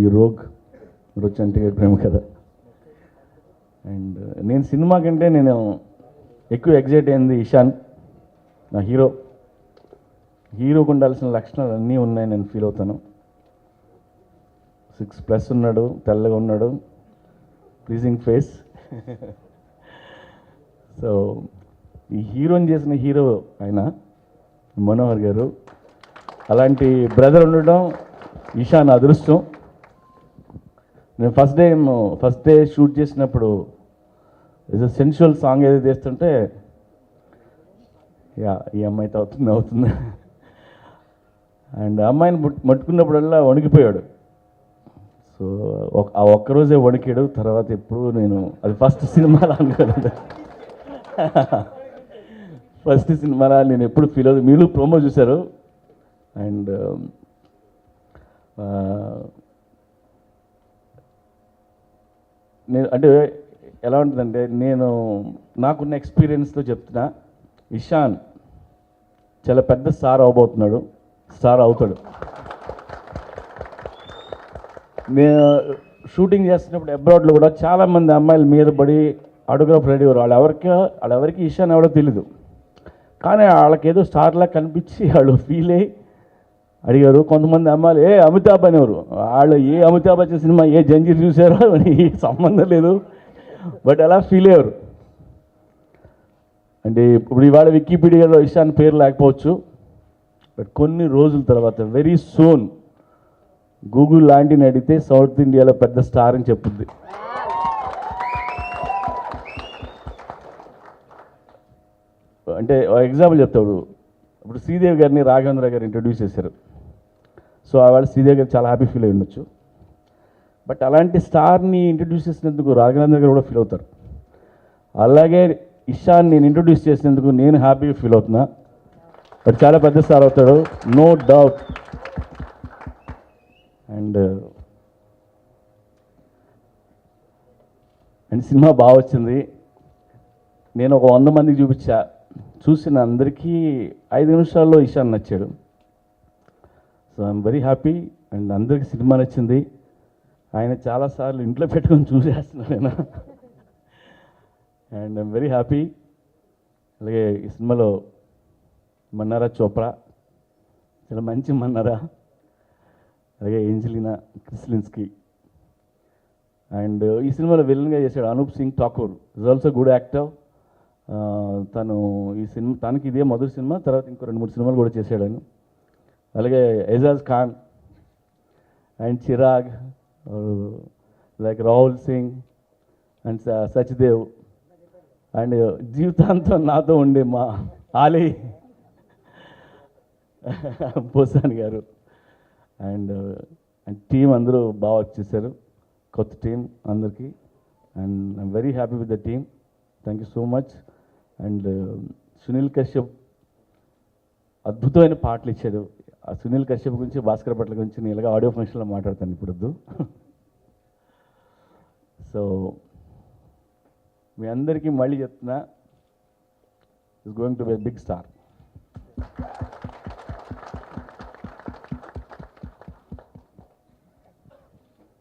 ఈ రోగ్ రుచంటి ప్రేమ కథ. అండ్ నేను సినిమా కంటే నేను ఎక్కువ ఎగ్జైట్ అయింది ఇషాన్, నా హీరోకు ఉండాల్సిన లక్షణాలు అన్నీ ఉన్నాయి నేను ఫీల్ అవుతాను. 6+ ఉన్నాడు, తెల్లగా ఉన్నాడు, ప్లీజింగ్ ఫేస్. సో ఈ హీరోని చేసిన హీరో ఆయన మనోహర్ గారు. అలాంటి బ్రదర్ ఉండడం ఇషాన్ అదృష్టం. నేను ఫస్ట్ డే షూట్ చేసినప్పుడు ఏదో సెన్షువల్ సాంగ్ ఏదో చేస్తుంటే ఈ అమ్మాయితో అవుతుంది అండ్ అమ్మాయిని మట్టుకున్నప్పుడల్లా వణికిపోయాడు. సో ఆ ఒక్కరోజే వణికాడు. తర్వాత ఎప్పుడు నేను అది ఫస్ట్ సినిమాలో అనుకోలేదు. ఫస్ట్ సినిమాలో నేను ఎప్పుడు ఫీల్ అవుతుంది. మీరు ప్రోమో చూశారు. అండ్ నేను అంటే ఎలా ఉంటుందంటే, నేను నాకున్న ఎక్స్పీరియన్స్తో చెప్తున్నా, ఇషాన్ చాలా పెద్ద స్టార్ అవబోతున్నాడు, స్టార్ అవుతాడు. నేను షూటింగ్ చేస్తున్నప్పుడు అబ్రాడ్లో కూడా చాలామంది అమ్మాయిల మీద పడి ఆటోగ్రాఫ్ రెడీ అయ్యారు. వాళ్ళెవరికి ఇషాన్ ఎవడో తెలీదు, కానీ వాళ్ళకేదో స్టార్లా కనిపించి వాళ్ళు ఫీల్ అయ్యి అడిగారు. కొంతమంది అమ్మాయిలు అమితాబ్ అనేవారు. వాళ్ళు అమితాబ్ బచ్చన్ సినిమా జంజీర్ చూసారో అని సంబంధం లేదు, బట్ అలా ఫీల్ అయ్యారు. అంటే ఇప్పుడు ఇవాళ వికీపీడియాలో ఇషాన్ పేరు లేకపోవచ్చు, బట్ కొన్ని రోజుల తర్వాత వెరీ సూన్ గూగుల్ లాంటిని అడిగితే సౌత్ ఇండియాలో పెద్ద స్టార్ అని చెప్పుద్ది. అంటే ఎగ్జాంపుల్ చెప్తాడు. ఇప్పుడు శ్రీదేవి గారిని రాఘవేంద్ర గారు ఇంట్రడ్యూస్ చేశారు. సో ఆవిడ శ్రీదేవి గారు చాలా హ్యాపీ ఫీల్ అయి ఉండొచ్చు. బట్ అలాంటి స్టార్ని ఇంట్రడ్యూస్ చేసినందుకు రాఘవేంద్ర గారు కూడా ఫీల్ అవుతారు. అలాగే ఇషాన్ నేను ఇంట్రడ్యూస్ చేసినందుకు నేను హ్యాపీగా ఫీల్ అవుతున్నా. బట్ చాలా పెద్ద స్టార్ అవుతాడు, నో డౌట్. అండ్ సినిమా బాగా వచ్చింది. నేను ఒక 100 మందికి చూసిన అందరికీ 5 నిమిషాల్లో ఇషాన్ నచ్చాడు. So I'm very happy. And అందరికీ సినిమా నచ్చింది. ఆయన చాలాసార్లు ఇంట్లో పెట్టుకొని చూసేస్తున్నాను నేను. And I'm very happy. అలాగే ఈ సినిమాలో మన్నారా చోప్రా చాలా మంచి మన్నారా, అలాగే ఏంజలినా క్రిస్లిన్స్కీ. అండ్ ఈ సినిమాలో విలన్గా చేశాడు Anoop Singh Thakur, is also good actor. తను ఈ సినిమా తనకి ఇదే మొదటి సినిమా, తర్వాత ఇంకో 2-3 సినిమాలు కూడా చేశాడు ఆయన. అలాగే Ejaz Khan and Chirag, like Rahul Singh and Sachdev, and జీవితాంతం నాతో ఉండే మా ఆలీ పోసాని గారు. అండ్ టీం అందరూ బాగా వచ్చేసారు, కొత్త టీం అందరికీ. And I'm very happy with the team. Thank you so much. And Sunil Kashyap అద్భుతమైన పాటలు ఇచ్చాడు. ఆ సునీల్ కశ్యప్ గురించి, భాస్కర్ భట్ల గురించి నేను ఇలాగ ఆడియో ఫంక్షన్లో మాట్లాడతాను ఇప్పుడు వద్దు. సో మీ అందరికీ మళ్ళీ చెప్తున్నా, is going to be a big star.